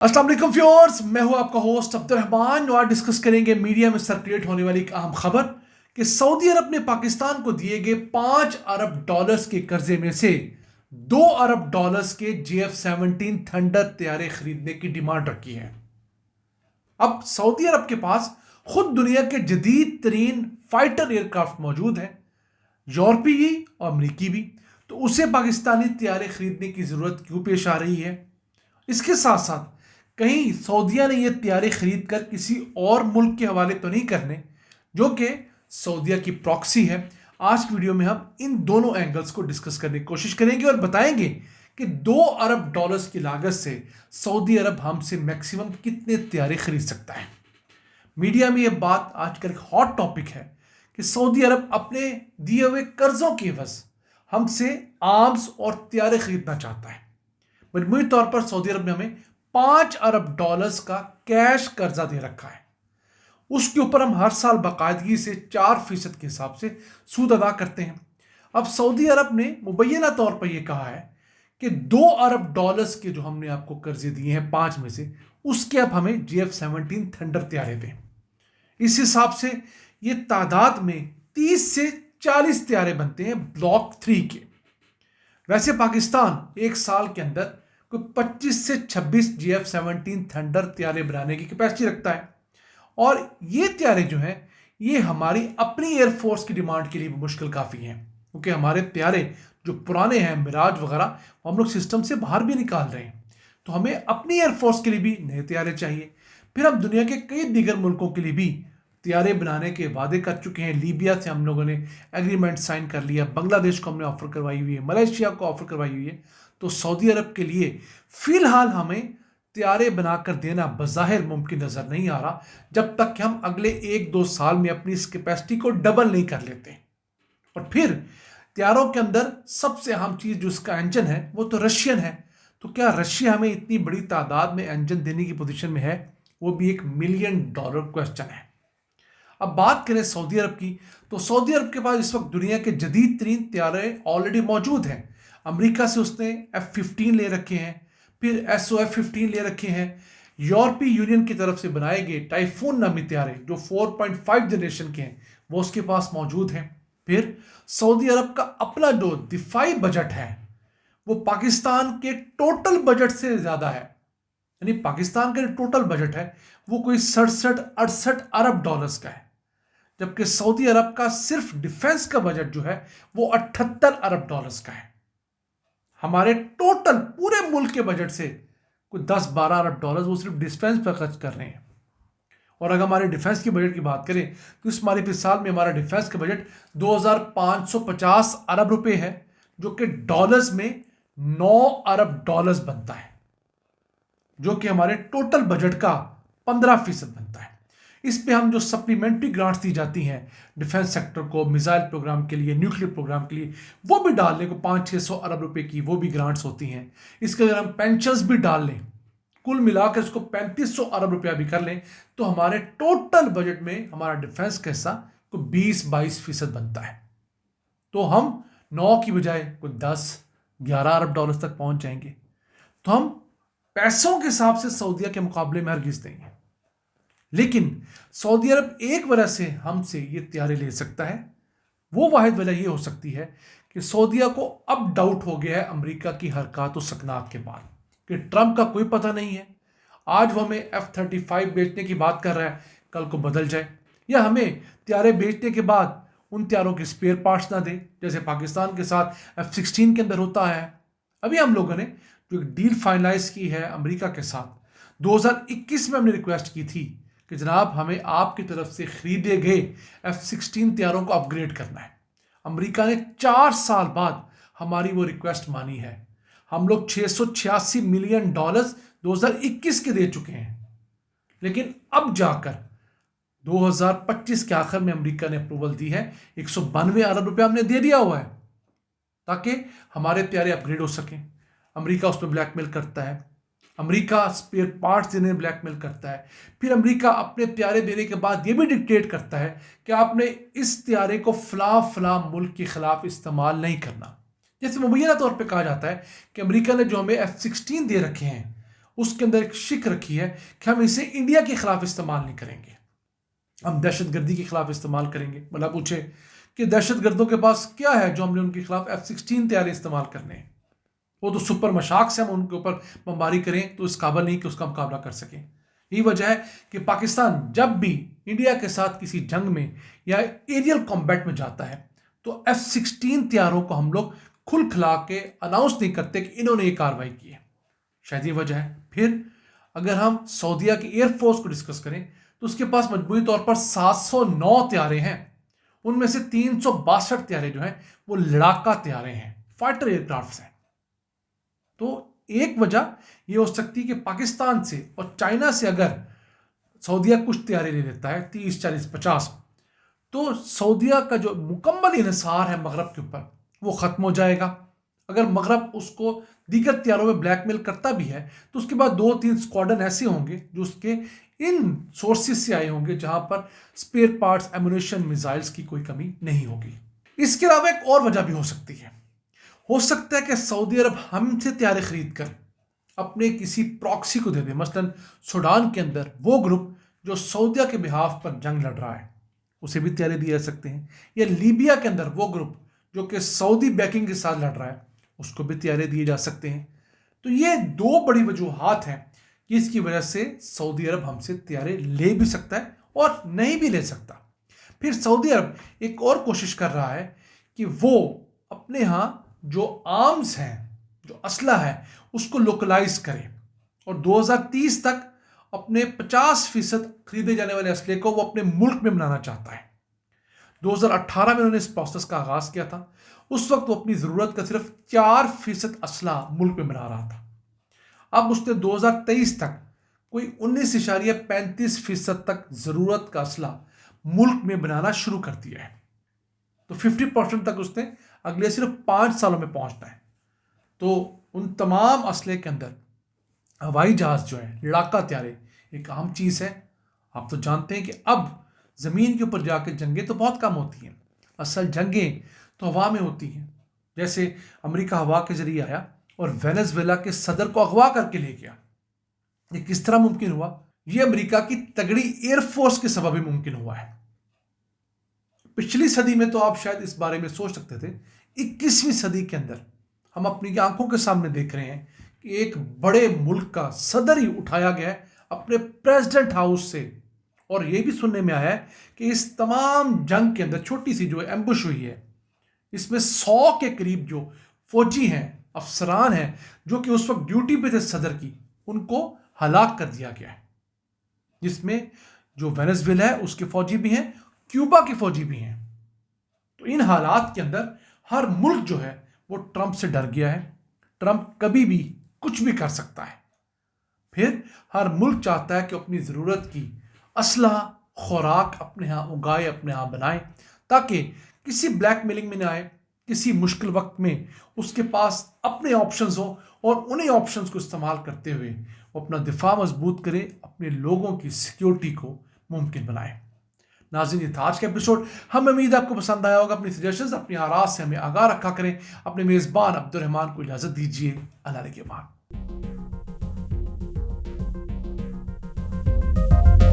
अस्सलाम वालेकुम व्यूअर्स, मैं हूं आपका होस्ट अब्दुर्रहमान और आज डिस्कस करेंगे मीडिया में सर्कुलेट होने वाली एक अहम खबर कि सऊदी अरब ने पाकिस्तान को दिए गए $5 अरब के कर्जे में से $2 अरब के JF-17 थंडर तैयारे खरीदने की डिमांड रखी है। अब सऊदी अरब के पास खुद दुनिया के जदीद तरीन फाइटर एयरक्राफ्ट मौजूद हैं, यूरोपीय और अमरीकी भी, तो उसे पाकिस्तानी तैयारे खरीदने की ज़रूरत क्यों पेश आ रही है। इसके साथ साथ कहीं सऊदीया ने यह तैयारे खरीद कर किसी और मुल्क के हवाले तो नहीं करने जो कि सऊदीया की प्रॉक्सी है। आज की वीडियो में हम इन दोनों एंगल्स को डिस्कस करने की कोशिश करेंगे और बताएंगे कि $2 अरब की लागत से सऊदी अरब हमसे मैक्सिमम कितने तैयारे खरीद सकता है। मीडिया में यह बात आजकल एक हॉट टॉपिक है कि सऊदी अरब अपने दिए हुए कर्जों की एवज हमसे आर्म्स और तैयारे खरीदना चाहता है। मजमूई तौर पर सऊदी अरब ने हमें $5 अरब का कैश कर्जा दे रखा है। उसके ऊपर हम हर साल बाकायदगी से 4% के हिसाब से सूद अदा करते हैं। अब सऊदी अरब ने मुबैना तौर पर यह कहा है कि $2 अरब के जो हमने आपको कर्जे दिए हैं 5 में से, उसके अब हमें JF-17 थंडर तैयारे दें। इस हिसाब से ये तादाद में 30 से 40 तैयारे बनते हैं ब्लॉक 3 के। वैसे पाकिस्तान एक साल के अंदर कोई 25 से 26 JF-17 थंडर तैयारे बनाने की कैपेसिटी रखता है और ये तैयारे जो हैं ये हमारी अपनी एयरफोर्स की डिमांड के लिए मुश्किल काफ़ी हैं, क्योंकि हमारे तैयारे जो पुराने हैं मिराज वगैरह हम लोग सिस्टम से बाहर भी निकाल रहे हैं, तो हमें अपनी एयरफोर्स के लिए भी नए तैयारे चाहिए। फिर हम दुनिया के कई दीगर मुल्कों के लिए भी तैयारे बनाने के वादे कर चुके हैं। लीबिया से हम लोगों ने एग्रीमेंट साइन कर लिया, बांग्लादेश को हमने ऑफर करवाई हुई है, मलेशिया को ऑफर करवाई हुई है। तो सऊदी अरब के लिए फिलहाल हमें तैयारे बनाकर देना बज़ाहिर मुमकिन नज़र नहीं आ रहा जब तक कि हम अगले 1-2 साल में अपनी इस कैपेसिटी को डबल नहीं कर लेते। और फिर तैयारों के अंदर सबसे अहम चीज़ जो इसका इंजन है वो तो रशियन है। तो क्या रशिया हमें इतनी बड़ी तादाद में इंजन देने की पोजीशन में है, वो भी एक $1 मिलियन क्वेश्चन है। अब बात करें सऊदी अरब की, तो सऊदी अरब के पास इस वक्त दुनिया के जदीद तरीन तैयारे ऑलरेडी मौजूद हैं। अमेरिका से उसने F-15 ले रखे हैं, फिर SOF-15 ले रखे हैं। यूरोपीय यूनियन की तरफ से बनाए गए टाइफून नामी तैयारे जो 4.5 जनरेशन के हैं वो उसके पास मौजूद हैं। फिर सऊदी अरब का अपना जो दिफाई बजट है वो पाकिस्तान के टोटल बजट से ज़्यादा है। यानी पाकिस्तान का जो टोटल बजट है वो कोई 67-68 अरब डॉलर्स का है, जबकि सऊदी अरब का सिर्फ डिफेंस का बजट जो है वो 78 अरब डॉलर्स का है। हमारे टोटल पूरे मुल्क के बजट से कोई 10-12 अरब डॉलर वो सिर्फ डिफेंस पर खर्च कर रहे हैं। और अगर हमारे डिफेंस की बजट की बात करें तो इस माली साल में हमारा डिफेंस का बजट 2550 अरब रुपए है, जो कि डॉलर्स में 9 अरब डॉलर्स बनता है, जो कि हमारे टोटल बजट का 15% बनता है। इस पे हम जो सप्लीमेंट्री ग्रांट्स दी जाती हैं डिफेंस सेक्टर को, मिसाइल प्रोग्राम के लिए, न्यूक्लियर प्रोग्राम के लिए, वो भी डाल लें को 500-600 अरब रुपए की वो भी ग्रांट्स होती हैं। इसके अगर हम पेंशन्स भी डाल लें, कुल मिलाकर इसको 3500 अरब रुपया भी कर लें, तो हमारे टोटल बजट में हमारा डिफेंस का हिस्सा को 20-22% बनता है। तो हम 9 की बजाय कोई 10-11 अरब डॉलर तक पहुंच जाएंगे। तो हम पैसों के हिसाब से सऊदीया के मुकाबले में हरगिज़ नहीं है। लेकिन सऊदी अरब एक वजह से हमसे ये तैयारे ले सकता है, वो वाहिद वजह ये हो सकती है कि सऊदीया को अब डाउट हो गया है अमेरिका की हरकत और सकनात के बाद कि ट्रंप का कोई पता नहीं है। आज वो हमें F-35 बेचने की बात कर रहा है, कल को बदल जाए, या हमें तैयारे बेचने के बाद उन तैयारों के स्पेयर पार्ट्स ना दे, जैसे पाकिस्तान के साथ F-16 के अंदर होता है। अभी हम लोगों ने जो एक डील फाइनलाइज की है अमेरिका के साथ, 2021 में हमने रिक्वेस्ट की थी कि जनाब हमें आपकी तरफ से खरीदे गए F-16 तैयारों को अपग्रेड करना है। अमेरिका ने 4 साल बाद हमारी वो रिक्वेस्ट मानी है। हम लोग $686 मिलियन 2021 के दे चुके हैं, लेकिन अब जाकर 2025 के आखिर में अमेरिका ने अप्रूवल दी है। 192 अरब रुपया हमने दे दिया हुआ है ताकि हमारे तैयारे अपग्रेड हो सकें। अमेरिका उसमें ब्लैकमेल करता है, अमेरिका स्पेयर पार्ट्स देने में ब्लैकमेल करता है, फिर अमेरिका अपने तैयारे देने के बाद ये भी डिक्टेट करता है कि आपने इस तैयारे को फला मुल्क के खिलाफ इस्तेमाल नहीं करना। जैसे मुबैना तौर पे कहा जाता है कि अमेरिका ने जो हमें F-16 दे रखे हैं اس کے اندر ایک شک رکھی ہے کہ ہم اسے انڈیا کے خلاف استعمال نہیں کریں گے، ہم دہشت گردی کے خلاف استعمال کریں گے۔ بلا پوچھے کہ دہشت گردوں کے پاس کیا ہے جو ہم نے ان کے خلاف F-16 طیارے استعمال کرنے ہیں؟ وہ تو سپر مشاق سے ہم ان کے اوپر بمباری کریں تو اس قابل نہیں کہ اس کا مقابلہ کر سکیں۔ یہی وجہ ہے کہ پاکستان جب بھی انڈیا کے ساتھ کسی جنگ میں یا ایریل کمبیٹ میں جاتا ہے تو F-16 طیاروں کو ہم لوگ کھل کھلا کے اناؤنس نہیں کرتے کہ انہوں نے یہ کاروائی کی ہے۔ شاید یہ وجہ ہے۔ پھر اگر ہم سعودیہ کی ایئر فورس کو ڈسکس کریں تو اس کے پاس مجموعی طور پر 709 طیارے ہیں، ان میں سے 362 طیارے جو ہیں وہ لڑاکا طیارے ہیں، فائٹر ایئر کرافٹس ہیں۔ تو ایک وجہ یہ ہو سکتی کہ پاکستان سے اور چائنا سے اگر سعودیہ کچھ طیارے لے لیتا ہے 30 40 50 تو سعودیہ کا جو مکمل انحصار ہے مغرب کے اوپر وہ ختم ہو جائے گا۔ اگر مغرب اس کو دیگر طیاروں میں بلیک میل کرتا بھی ہے تو اس کے بعد 2-3 اسکواڈن ایسے ہوں گے جو اس کے ان سورسز سے آئے ہوں گے جہاں پر اسپیئر پارٹس، ایمونیشن، میزائلز کی کوئی کمی نہیں ہوگی۔ اس کے علاوہ ایک اور وجہ بھی ہو سکتی ہے، ہو سکتا ہے کہ سعودی عرب ہم سے طیارے خرید کر اپنے کسی پراکسی کو دے دے، مثلا سوڈان کے اندر وہ گروپ جو سعودیہ کے بہاف پر جنگ لڑ رہا ہے اسے بھی طیارے دیے جا سکتے ہیں، یا لیبیا کے اندر وہ گروپ جو کہ سعودی بیکنگ کے ساتھ لڑ رہا ہے اس کو بھی طیارے دیے جا سکتے ہیں۔ تو یہ 2 بڑی وجوہات ہیں کہ اس کی وجہ سے سعودی عرب ہم سے طیارے لے بھی سکتا ہے اور نہیں بھی لے سکتا۔ پھر سعودی عرب ایک اور کوشش کر رہا ہے کہ وہ اپنے ہاں جو آرمز ہیں، جو اسلحہ ہے اس کو لوکلائز کرے اور 2030 تک اپنے 50% خریدے جانے والے اسلحے کو وہ اپنے ملک میں بنانا چاہتا ہے۔ 2018 میں انہوں نے اس پروسیس کا آغاز کیا تھا، اس وقت وہ اپنی ضرورت کا صرف 4% اسلحہ ملک میں بنا رہا تھا۔ اب اس نے 2023 تک کوئی 19.35% تک ضرورت کا اسلحہ ملک میں بنانا شروع کر دیا ہے۔ تو 50% تک اس نے اگلے صرف 5 سالوں میں پہنچنا ہے۔ تو ان تمام اسلحے کے اندر ہوائی جہاز جو ہے، لڑاکا طیارے ایک اہم چیز ہے۔ آپ تو جانتے ہیں کہ اب زمین کے اوپر جا کے جنگیں تو بہت کم ہوتی ہیں، اصل جنگیں تو ہوا میں ہوتی ہیں۔ جیسے امریکہ ہوا کے ذریعے آیا اور وینزویلا کے صدر کو اغوا کر کے لے گیا۔ یہ کس طرح ممکن ہوا؟ یہ امریکہ کی تگڑی ایئر فورس کے سبب ہی ممکن ہوا ہے۔ پچھلی صدی میں تو آپ شاید اس بارے میں سوچ سکتے تھے، 21ویں صدی کے اندر ہم اپنی آنکھوں کے سامنے دیکھ رہے ہیں کہ ایک بڑے ملک کا صدر ہی اٹھایا گیا ہے اپنے پریزیڈنٹ ہاؤس سے، اور یہ بھی سننے میں آیا ہے کہ اس تمام جنگ کے اندر چھوٹی سی جو ایمبوش ہوئی ہے اس میں 100 کے قریب جو فوجی ہیں، افسران ہیں جو کہ اس وقت ڈیوٹی پہ تھے صدر کی، ان کو ہلاک کر دیا گیا ہے، جس میں جو وینزویلا ہے اس کے فوجی بھی ہیں، کیوبا کے فوجی بھی ہیں۔ تو ان حالات کے اندر ہر ملک جو ہے وہ ٹرمپ سے ڈر گیا ہے۔ ٹرمپ کبھی بھی کچھ بھی کر سکتا ہے۔ پھر ہر ملک چاہتا ہے کہ اپنی ضرورت کی اسلحہ، خوراک اپنے ہاں اگائے، اپنے ہاں بنائے، تاکہ کسی بلیک میلنگ میں نہ آئے، کسی مشکل وقت میں اس کے پاس اپنے آپشنز ہوں اور انہیں آپشنز کو استعمال کرتے ہوئے وہ اپنا دفاع مضبوط کرے، اپنے لوگوں کی سیکیورٹی کو ممکن بنائے۔ ناظرین، یہ تھا آج کا ایپیسوڈ۔ ہمیں امید ہے آپ کو پسند آیا ہوگا۔ اپنی سجیشنز، اپنی آراء سے ہمیں آگاہ رکھا کریں۔ اپنے میزبان عبد الرحمان کو اجازت دیجیے۔ اللہ کے بعد